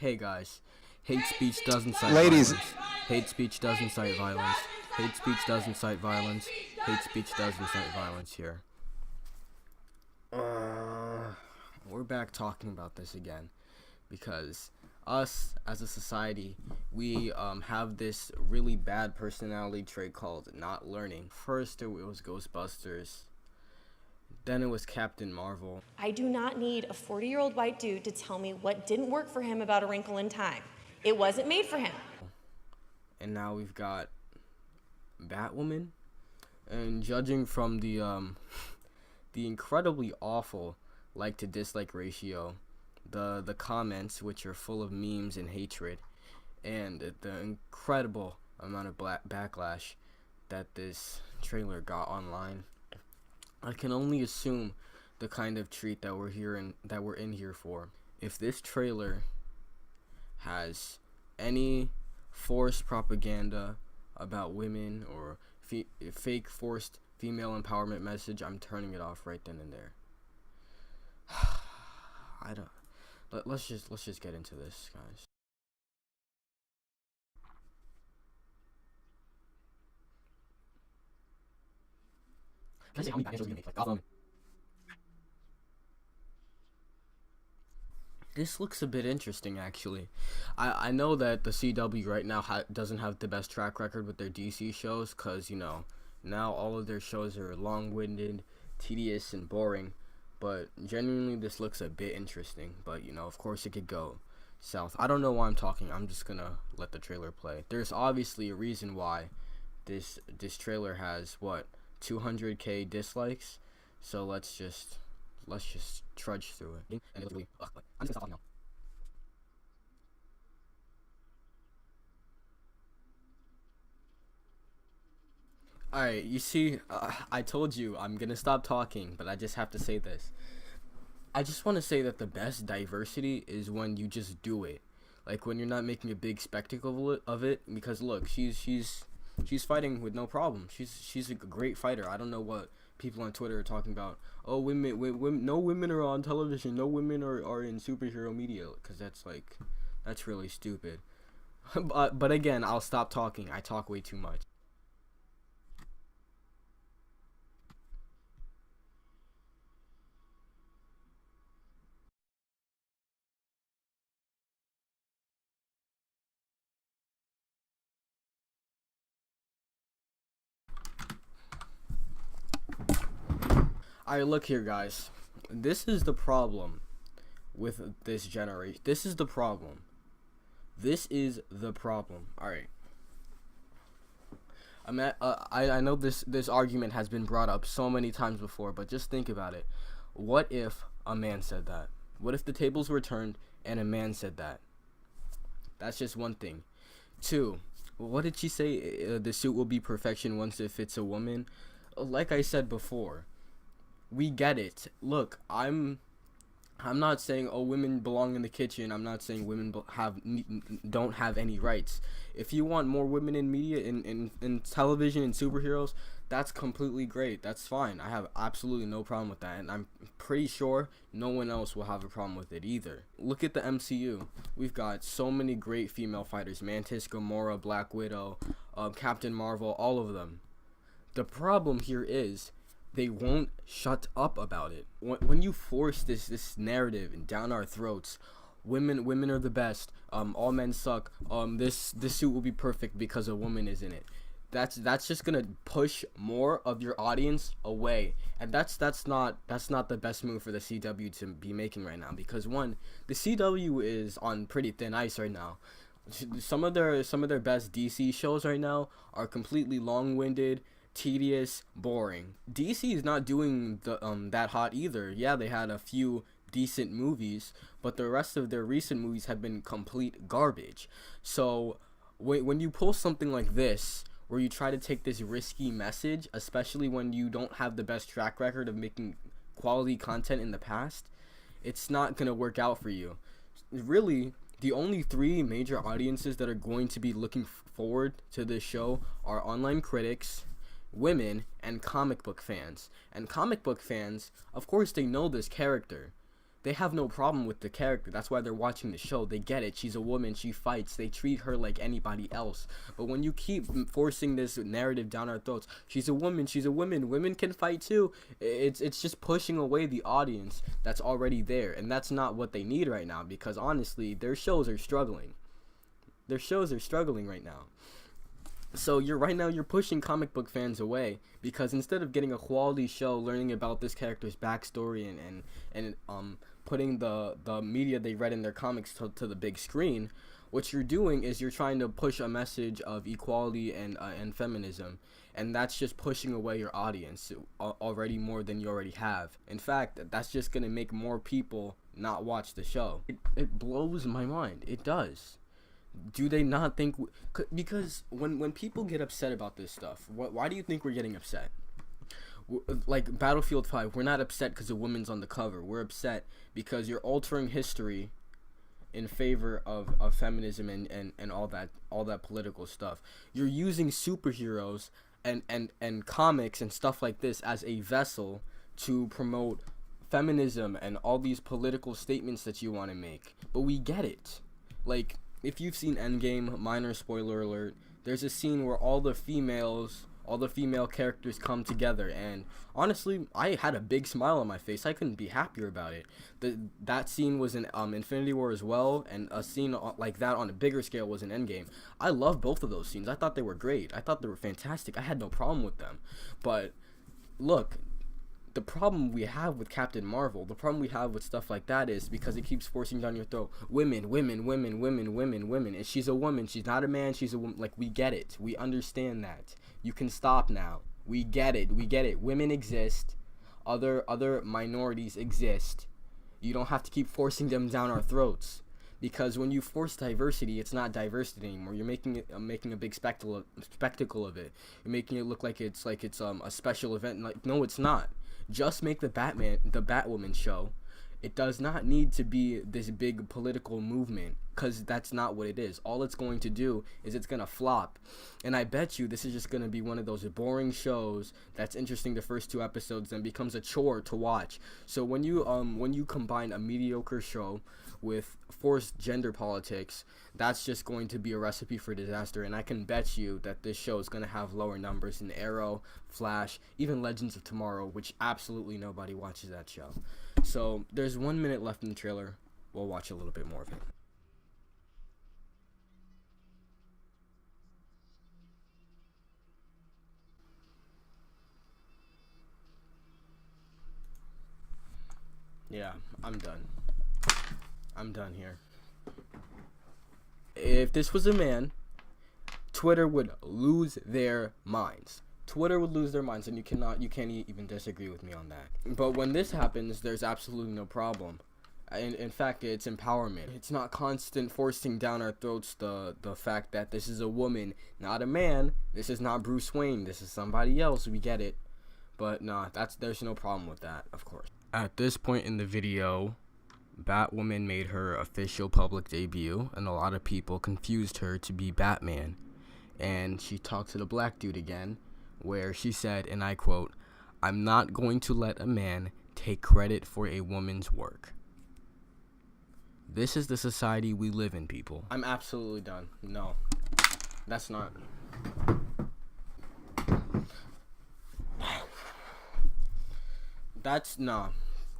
Hey guys, hate speech does incite Ladies, violence. Hate speech does incite violence. Hate speech does incite violence. Hate speech does incite violence here. We're back talking about this again because us as a society, we have this really bad personality trait called not learning. First it was Ghostbusters, then it was Captain Marvel. I do not need a 40-year-old white dude to tell me what didn't work for him about A Wrinkle in Time. It wasn't made for him. And now we've got Batwoman. And judging from the the incredibly awful like to dislike ratio, the comments, which are full of memes and hatred, and the incredible amount of backlash that this trailer got online, I can only assume the kind of treat that we're in here for. If this trailer has any forced propaganda about women or fake forced female empowerment message, I'm turning it off right then and there. I don't. Let's just get into this, guys. Can I say how many bad intros we make? This looks a bit interesting, actually. I know that the CW right now doesn't have the best track record with their DC shows, because, you know, now all of their shows are long-winded, tedious, and boring. But genuinely, this looks a bit interesting. But, you know, of course it could go south. I don't know why I'm talking. I'm just going to let the trailer play. There's obviously a reason why this trailer has, what, 200k dislikes? So let's just trudge through it. And literally, I'm just gonna stop talking now. Alright, you see, I told you I'm gonna stop talking, but I just have to say this. I just want to say that the best diversity is when you just do it. Like, when you're not making a big spectacle of it, because look, she's fighting with no problem. She's a great fighter. I don't know what people on Twitter are talking about. Oh, women, no women are on television. No women are in superhero media, because that's really stupid. but again, I'll stop talking. I talk way too much. Alright, look here, guys. This is the problem with this generation. This is the problem. This is the problem. Alright. I know this argument has been brought up so many times before, but just think about it. What if a man said that? What if the tables were turned and a man said that? That's just one thing. Two, what did she say? The suit will be perfection once it fits a woman. Like I said before, we get it. Look, I'm not saying women belong in the kitchen. I'm not saying women don't have any rights. If you want more women in media, in television and superheroes, that's completely great. That's fine. I have absolutely no problem with that, and I'm pretty sure no one else will have a problem with it either. Look at the MCU. We've got so many great female fighters: Mantis, Gamora, Black Widow, Captain Marvel, all of them. The problem here is they won't shut up about it. When you force this narrative down our throats, women are the best. All men suck. This suit will be perfect because a woman is in it. That's just gonna push more of your audience away, and that's not the best move for the CW to be making right now. Because one, the CW is on pretty thin ice right now. Some of their best DC shows right now are completely long-winded, tedious, boring. DC is not doing that hot either. Yeah, they had a few decent movies, but the rest of their recent movies have been complete garbage. So when you pull something like this, where you try to take this risky message, especially when you don't have the best track record of making quality content in the past, it's not gonna work out for you. Really, the only three major audiences that are going to be looking forward to this show are online critics, women, and comic book fans. And comic book fans, of course, they know this character. they have no problem with the character. That's why they're watching the show. They get it. She's a woman. She fights. They treat her like anybody else. But when you keep forcing this narrative down our throats, she's a woman. She's a woman. Women can fight too. It's just pushing away the audience that's already there, and that's not what they need right now. Because honestly, their shows are struggling. Their shows are struggling right now. So you're pushing comic book fans away, because instead of getting a quality show, learning about this character's backstory and putting the media they read in their comics to the big screen, what you're doing is you're trying to push a message of equality and feminism, and that's just pushing away your audience already more than you already have. In fact, that's just gonna make more people not watch the show. It blows my mind. It does. Do they not think? Because when people get upset about this stuff, why do you think we're getting upset? Like Battlefield 5, we're not upset because a woman's on the cover. We're upset because you're altering history in favor of feminism and all that political stuff. You're using superheroes and comics and stuff like this as a vessel to promote feminism and all these political statements that you want to make. But we get it. Like, if you've seen Endgame, minor spoiler alert, there's a scene where all the female characters come together, and honestly, I had a big smile on my face. I couldn't be happier about it. That scene was in Infinity War as well, and a scene like that on a bigger scale was in Endgame. I love both of those scenes. I thought they were great. I thought they were fantastic. I had no problem with them. But look, the problem we have with Captain Marvel, the problem we have with stuff like that is because it keeps forcing down your throat, women, and she's a woman, she's not a man, she's a woman. Like, we get it, we understand that. You can stop now. We get it. Women exist, other minorities exist. You don't have to keep forcing them down our throats, because when you force diversity, it's not diversity anymore. You're making a big spectacle of it. You're making it look like it's a special event. Like, no, it's not. Just make the Batwoman show. It does not need to be this big political movement, because that's not what it is. All it's going to do is it's going to flop. And I bet you this is just going to be one of those boring shows that's interesting the first 2 episodes, then becomes a chore to watch. So when you combine a mediocre show with forced gender politics, that's just going to be a recipe for disaster. And I can bet you that this show is going to have lower numbers than Arrow, Flash, even Legends of Tomorrow, which absolutely nobody watches that show. So there's 1 minute left in the trailer. We'll watch a little bit more of it. Yeah, I'm done. I'm done here. If this was a man, Twitter would lose their minds. Twitter would lose their minds, and you can't even disagree with me on that. But when this happens, there's absolutely no problem. In fact, it's empowerment. It's not constant forcing down our throats the fact that this is a woman, not a man. This is not Bruce Wayne. This is somebody else. We get it. But nah, there's no problem with that, of course. At this point in the video, Batwoman made her official public debut, and a lot of people confused her to be Batman. And she talked to the black dude again, where she said, and I quote, "I'm not going to let a man take credit for a woman's work." This is the society we live in, people. I'm absolutely done. No, that's not.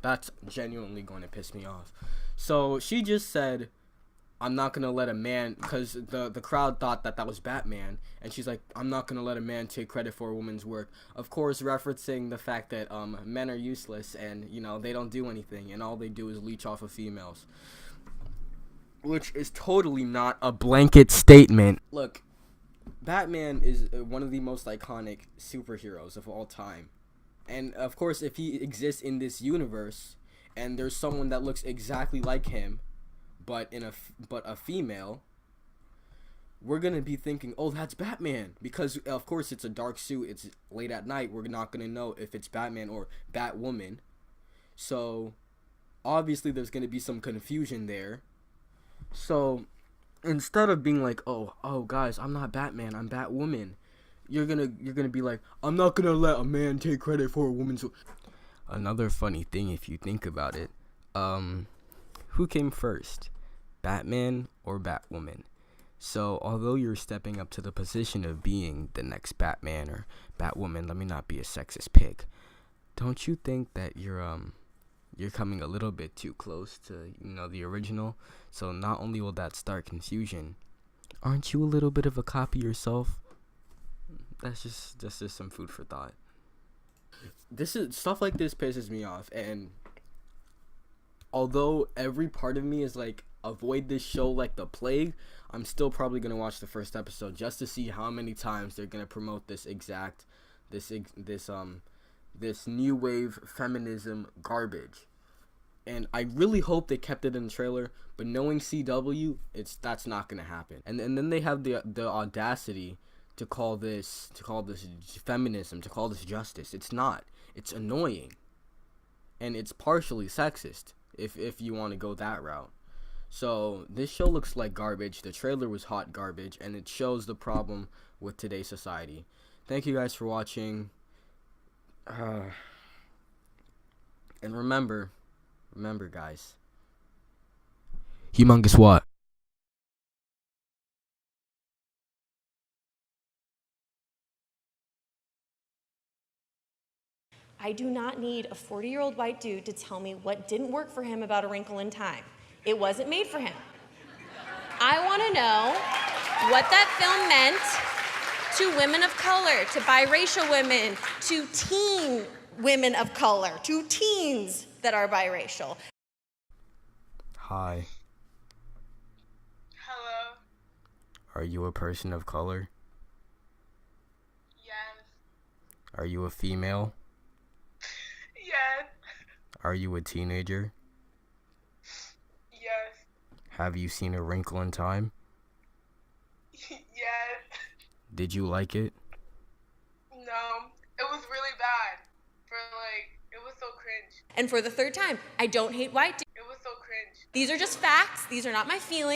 That's genuinely going to piss me off. So she just said, "I'm not going to let a man," because the crowd thought that was Batman, and she's like, "I'm not going to let a man take credit for a woman's work." Of course, referencing the fact that men are useless, and they don't do anything, and all they do is leech off of females, which is totally not a blanket statement. Look, Batman is one of the most iconic superheroes of all time. And of course, if he exists in this universe, and there's someone that looks exactly like him, but a female, we're gonna be thinking, "Oh, that's Batman," because of course it's a dark suit. It's late at night. We're not gonna know if it's Batman or Batwoman. So obviously, there's gonna be some confusion there. So instead of being like, "Oh, guys, I'm not Batman. I'm Batwoman," You're gonna be like, "I'm not gonna let a man take credit for a woman's." Another funny thing, if you think about it, Who came first, Batman or Batwoman? So, although you're stepping up to the position of being the next Batman or Batwoman, let me not be a sexist pig. Don't you think that you're coming a little bit too close to, the original? So not only will that start confusion, aren't you a little bit of a copy yourself? That's just some food for thought. This is stuff like this pisses me off, and although every part of me is like, avoid this show like the plague, I'm still probably gonna watch the first episode just to see how many times they're gonna promote this new wave feminism garbage. And I really hope they kept it in the trailer, but knowing CW, that's not gonna happen. And then they have the audacity to call this feminism, to call this justice. It's not. It's annoying, and it's partially sexist if you want to go that route. So this show looks like garbage. The trailer was hot garbage, and it shows the problem with today's society. Thank you guys for watching. And remember guys, humongous what? I do not need a 40-year-old white dude to tell me what didn't work for him about A Wrinkle in Time. It wasn't made for him. I want to know what that film meant to women of color, to biracial women, to teen women of color, to teens that are biracial. Hi. Hello. Are you a person of color? Yes. Are you a female? Yes. Are you a teenager? Yes. Have you seen A Wrinkle in Time? Yes. Did you like it? No. It was really bad. It was so cringe. And for the third time, I don't hate white dudes. It was so cringe. These are just facts. These are not my feelings.